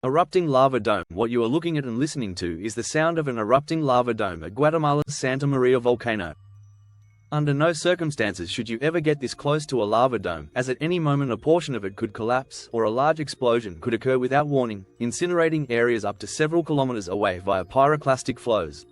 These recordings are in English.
Erupting lava dome. What you are looking at and listening to is the sound of an erupting lava dome at Guatemala's Santa Maria volcano. Under no circumstances should you ever get this close to a lava dome, as at any moment a portion of it could collapse, or a large explosion could occur without warning, incinerating areas up to several kilometers away via pyroclastic flows.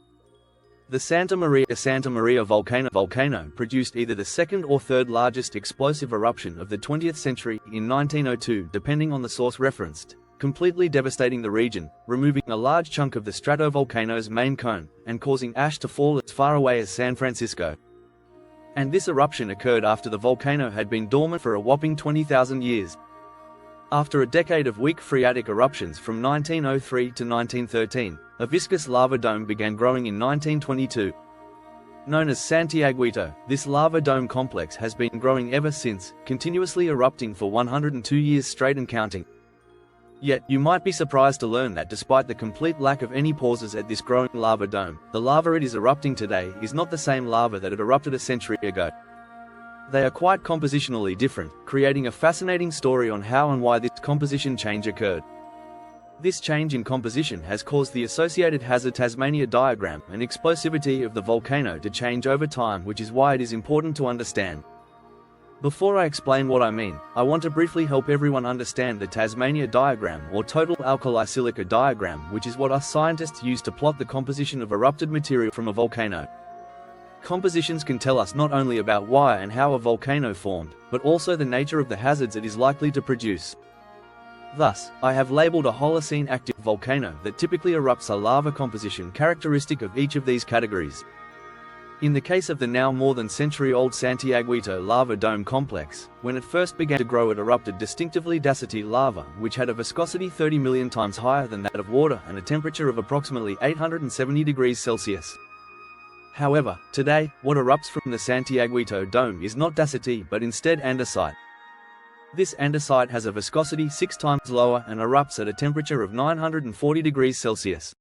The Santa Maria volcano produced either the second or third largest explosive eruption of the 20th century, in 1902 depending on the source referenced, completely devastating the region, removing a large chunk of the stratovolcano's main cone, and causing ash to fall as far away as San Francisco. And this eruption occurred after the volcano had been dormant for a whopping 20,000 years. After a decade of weak phreatic eruptions from 1903 to 1913, a viscous lava dome began growing in 1922. Known as Santiaguito, this lava dome complex has been growing ever since, continuously erupting for 102 years straight and counting. Yet, you might be surprised to learn that despite the complete lack of any pauses at this growing lava dome, the lava it is erupting today is not the same lava that had erupted a century ago. They are quite compositionally different, creating a fascinating story on how and why this composition change occurred. This change in composition has caused the associated hazard Tasmania diagram and explosivity of the volcano to change over time, which is why it is important to understand. Before I explain what I mean, I want to briefly help everyone understand the Tasmania diagram, or total alkali silica diagram, which is what us scientists use to plot the composition of erupted material from a volcano. Compositions can tell us not only about why and how a volcano formed, but also the nature of the hazards it is likely to produce. Thus, I have labeled a Holocene active volcano that typically erupts a lava composition characteristic of each of these categories. In the case of the now more than century-old Santiaguito lava dome complex, when it first began to grow it erupted distinctively dacite lava, which had a viscosity 30 million times higher than that of water and a temperature of approximately 870 degrees Celsius. However, today, what erupts from the Santiaguito dome is not dacite but instead andesite. This andesite has a viscosity 6 times lower and erupts at a temperature of 940 degrees Celsius.